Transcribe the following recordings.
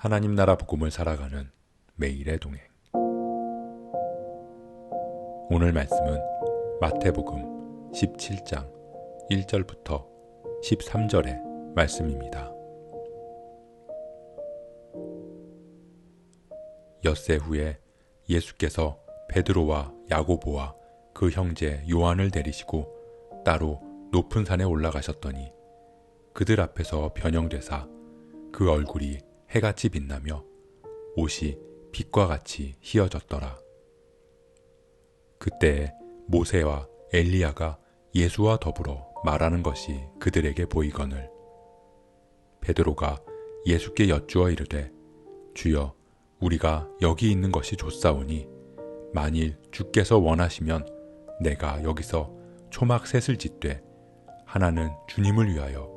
하나님 나라 복음을 살아가는 매일의 동행. 오늘 말씀은 마태복음 17장 1절부터 13절의 말씀입니다. 엿새 후에 예수께서 베드로와 야고보와 그 형제 요한을 데리시고 따로 높은 산에 올라가셨더니 그들 앞에서 변형되사 그 얼굴이 해같이 빛나며 옷이 빛과 같이 희어졌더라. 그때에 모세와 엘리야가 예수와 더불어 말하는 것이 그들에게 보이거늘 베드로가 예수께 여쭈어 이르되 주여 우리가 여기 있는 것이 좋사오니 만일 주께서 원하시면 내가 여기서 초막 셋을 짓되 하나는 주님을 위하여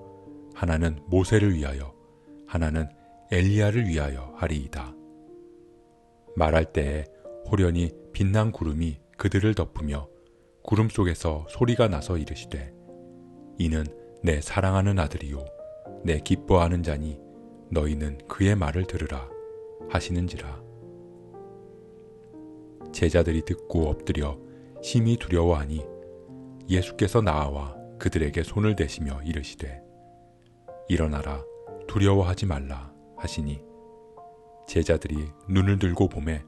하나는 모세를 위하여 하나는 엘리야를 위하여 하리이다. 말할 때에 호련히 빛난 구름이 그들을 덮으며 구름 속에서 소리가 나서 이르시되 이는 내 사랑하는 아들이요 내 기뻐하는 자니 너희는 그의 말을 들으라 하시는지라. 제자들이 듣고 엎드려 심히 두려워하니 예수께서 나아와 그들에게 손을 대시며 이르시되 일어나라 두려워하지 말라 하시니 제자들이 눈을 들고 보매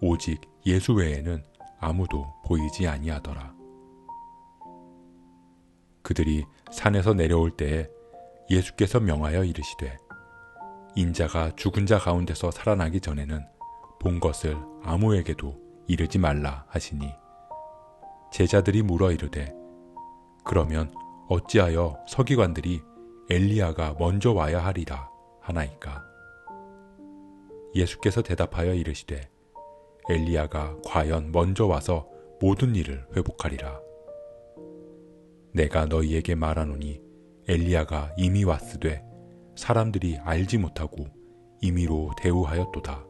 오직 예수 외에는 아무도 보이지 아니하더라. 그들이 산에서 내려올 때에 예수께서 명하여 이르시되 인자가 죽은 자 가운데서 살아나기 전에는 본 것을 아무에게도 이르지 말라 하시니 제자들이 물어 이르되 그러면 어찌하여 서기관들이 엘리야가 먼저 와야 하리라 하나이까. 예수께서 대답하여 이르시되 엘리야가 과연 먼저 와서 모든 일을 회복하리라. 내가 너희에게 말하노니 엘리야가 이미 왔으되 사람들이 알지 못하고 임의로 대우하였도다.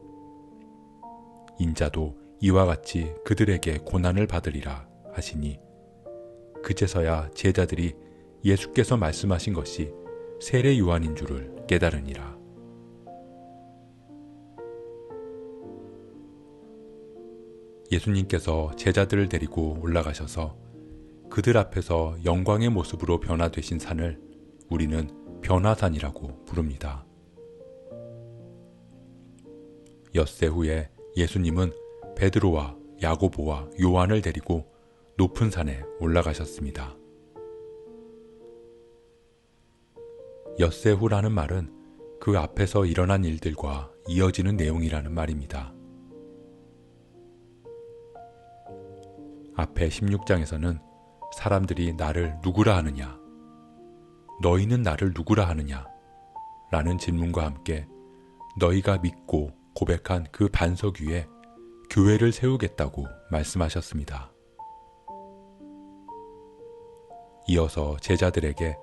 인자도 이와 같이 그들에게 고난을 받으리라 하시니 그제서야 제자들이 예수께서 말씀하신 것이 세례 요한인 줄을 깨달으니라. 예수님께서 제자들을 데리고 올라가셔서 그들 앞에서 영광의 모습으로 변화되신 산을 우리는 변화산이라고 부릅니다. 엿새 후에 예수님은 베드로와 야고보와 요한을 데리고 높은 산에 올라가셨습니다. 엿새 후라는 말은 그 앞에서 일어난 일들과 이어지는 내용이라는 말입니다. 앞에 16장에서는 사람들이 나를 누구라 하느냐, 너희는 나를 누구라 하느냐 라는 질문과 함께 너희가 믿고 고백한 그 반석 위에 교회를 세우겠다고 말씀하셨습니다. 이어서 제자들에게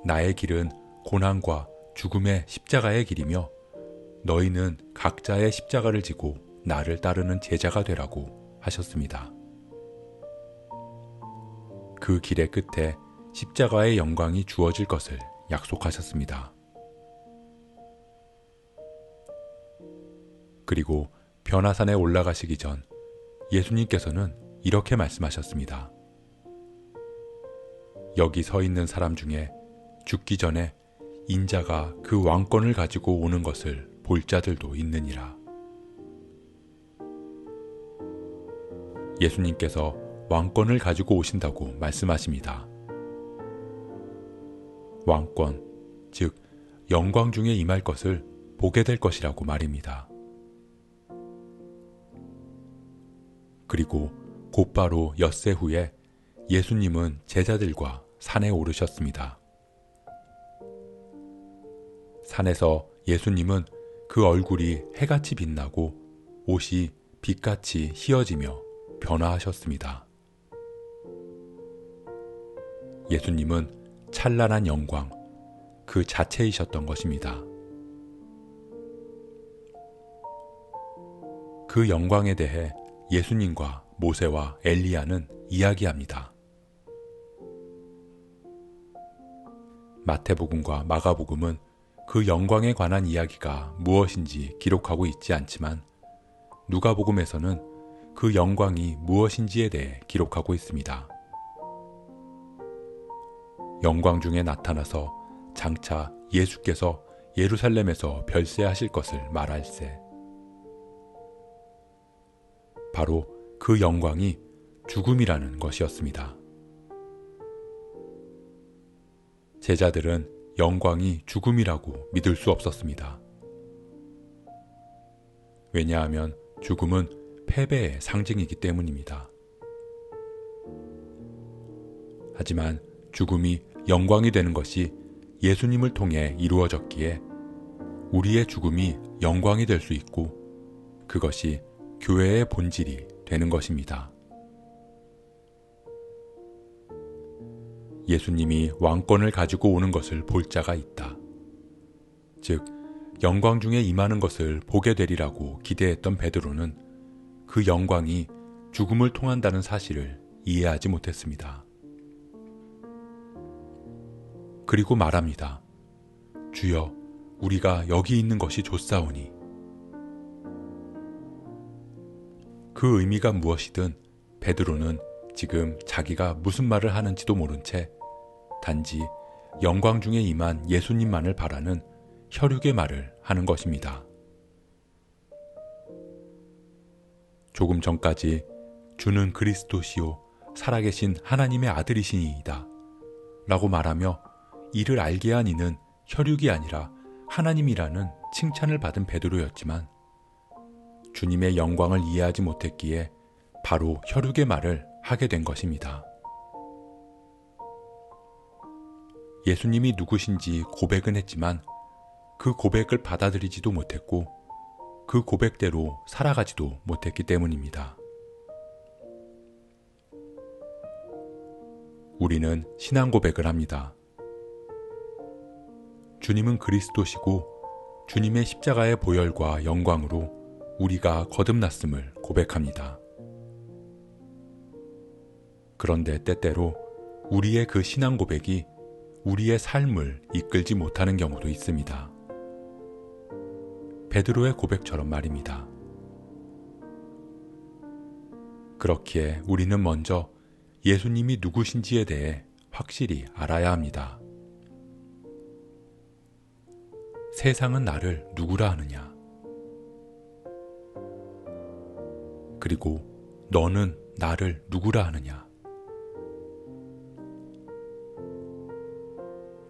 나의 길은 고난과 죽음의 십자가의 길이며 너희는 각자의 십자가를 지고 나를 따르는 제자가 되라고 하셨습니다. 그 길의 끝에 십자가의 영광이 주어질 것을 약속하셨습니다. 그리고 변화산에 올라가시기 전 예수님께서는 이렇게 말씀하셨습니다. 여기 서 있는 사람 중에 죽기 전에 인자가 그 왕권을 가지고 오는 것을 볼 자들도 있느니라. 예수님께서 왕권을 가지고 오신다고 말씀하십니다. 왕권, 즉 영광 중에 임할 것을 보게 될 것이라고 말입니다. 그리고 곧바로 엿새 후에 예수님은 제자들과 산에 오르셨습니다. 산에서 예수님은 그 얼굴이 해같이 빛나고 옷이 빛같이 희어지며 변화하셨습니다. 예수님은 찬란한 영광, 그 자체이셨던 것입니다. 그 영광에 대해 예수님과 모세와 엘리야는 이야기합니다. 마태복음과 마가복음은 그 영광에 관한 이야기가 무엇인지 기록하고 있지 않지만 누가복음에서는 그 영광이 무엇인지에 대해 기록하고 있습니다. 영광 중에 나타나서 장차 예수께서 예루살렘에서 별세하실 것을 말할세. 바로 그 영광이 죽음이라는 것이었습니다. 제자들은 영광이 죽음이라고 믿을 수 없었습니다. 왜냐하면 죽음은 패배의 상징이기 때문입니다. 하지만 죽음이 영광이 되는 것이 예수님을 통해 이루어졌기에 우리의 죽음이 영광이 될 수 있고 그것이 교회의 본질이 되는 것입니다. 예수님이 왕권을 가지고 오는 것을 볼 자가 있다. 즉, 영광 중에 임하는 것을 보게 되리라고 기대했던 베드로는 그 영광이 죽음을 통한다는 사실을 이해하지 못했습니다. 그리고 말합니다. 주여, 우리가 여기 있는 것이 좋사오니. 그 의미가 무엇이든 베드로는 지금 자기가 무슨 말을 하는지도 모른 채 단지 영광 중에 임한 예수님만을 바라는 혈육의 말을 하는 것입니다. 조금 전까지 주는 그리스도시요 살아계신 하나님의 아들이시니이다 라고 말하며 이를 알게 한 이는 혈육이 아니라 하나님이라는 칭찬을 받은 베드로였지만 주님의 영광을 이해하지 못했기에 바로 혈육의 말을 하게 된 것입니다. 예수님이 누구신지 고백은 했지만 그 고백을 받아들이지도 못했고 그 고백대로 살아가지도 못했기 때문입니다. 우리는 신앙 고백을 합니다. 주님은 그리스도시고 주님의 십자가의 보혈과 영광으로 우리가 거듭났음을 고백합니다. 그런데 때때로 우리의 그 신앙 고백이 우리의 삶을 이끌지 못하는 경우도 있습니다. 베드로의 고백처럼 말입니다. 그렇기에 우리는 먼저 예수님이 누구신지에 대해 확실히 알아야 합니다. 세상은 나를 누구라 하느냐? 그리고 너는 나를 누구라 하느냐?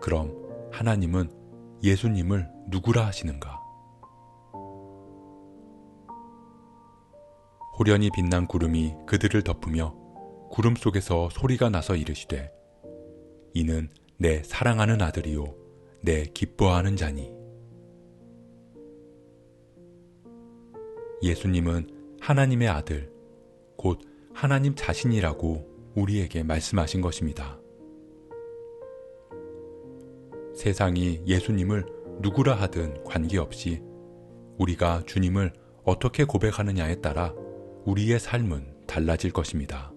그럼 하나님은 예수님을 누구라 하시는가? 호련히 빛난 구름이 그들을 덮으며 구름 속에서 소리가 나서 이르시되 이는 내 사랑하는 아들이요 내 기뻐하는 자니. 예수님은 하나님의 아들, 곧 하나님 자신이라고 우리에게 말씀하신 것입니다. 세상이 예수님을 누구라 하든 관계없이 우리가 주님을 어떻게 고백하느냐에 따라 우리의 삶은 달라질 것입니다.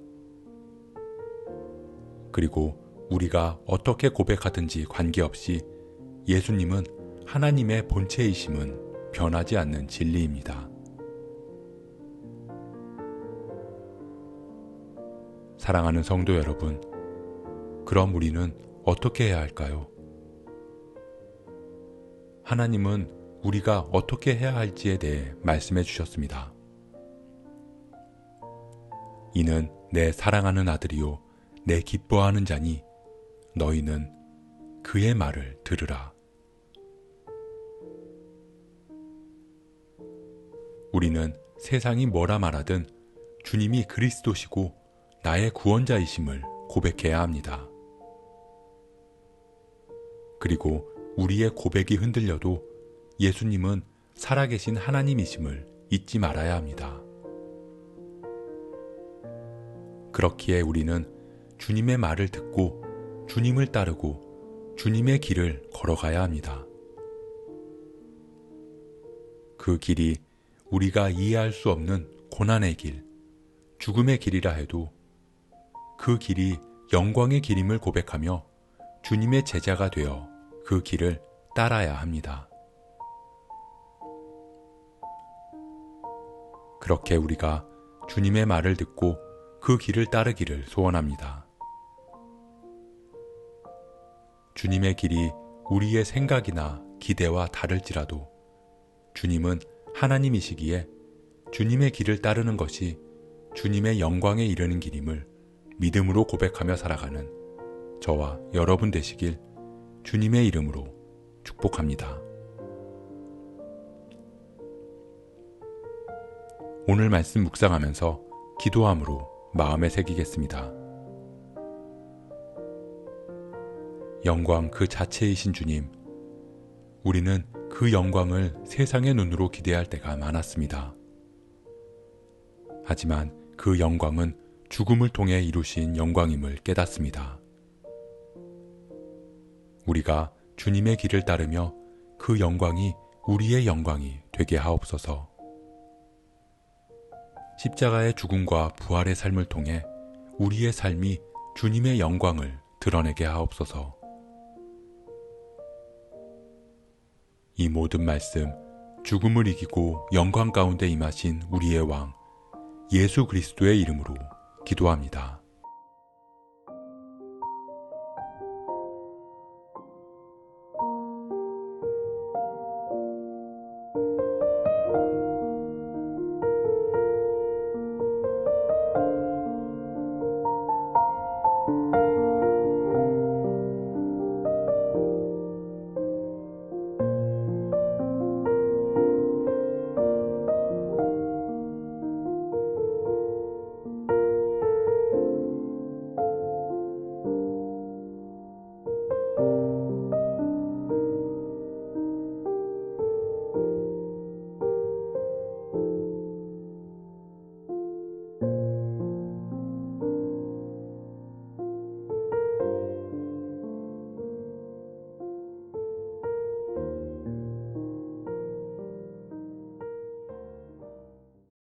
그리고 우리가 어떻게 고백하든지 관계없이 예수님은 하나님의 본체이심은 변하지 않는 진리입니다. 사랑하는 성도 여러분, 그럼 우리는 어떻게 해야 할까요? 하나님은 우리가 어떻게 해야 할지에 대해 말씀해 주셨습니다. 이는 내 사랑하는 아들이요 내 기뻐하는 자니 너희는 그의 말을 들으라. 우리는 세상이 뭐라 말하든 주님이 그리스도시고 나의 구원자이심을 고백해야 합니다. 그리고 우리의 고백이 흔들려도 예수님은 살아계신 하나님이심을 잊지 말아야 합니다. 그렇기에 우리는 주님의 말을 듣고 주님을 따르고 주님의 길을 걸어가야 합니다. 그 길이 우리가 이해할 수 없는 고난의 길, 죽음의 길이라 해도 그 길이 영광의 길임을 고백하며 주님의 제자가 되어 그 길을 따라야 합니다. 그렇게 우리가 주님의 말을 듣고 그 길을 따르기를 소원합니다. 주님의 길이 우리의 생각이나 기대와 다를지라도 주님은 하나님이시기에 주님의 길을 따르는 것이 주님의 영광에 이르는 길임을 믿음으로 고백하며 살아가는 저와 여러분 되시길 주님의 이름으로 축복합니다. 오늘 말씀 묵상하면서 기도함으로 마음에 새기겠습니다. 영광 그 자체이신 주님, 우리는 그 영광을 세상의 눈으로 기대할 때가 많았습니다. 하지만 그 영광은 죽음을 통해 이루신 영광임을 깨닫습니다. 우리가 주님의 길을 따르며 그 영광이 우리의 영광이 되게 하옵소서. 십자가의 죽음과 부활의 삶을 통해 우리의 삶이 주님의 영광을 드러내게 하옵소서. 이 모든 말씀, 죽음을 이기고 영광 가운데 임하신 우리의 왕 예수 그리스도의 이름으로 기도합니다.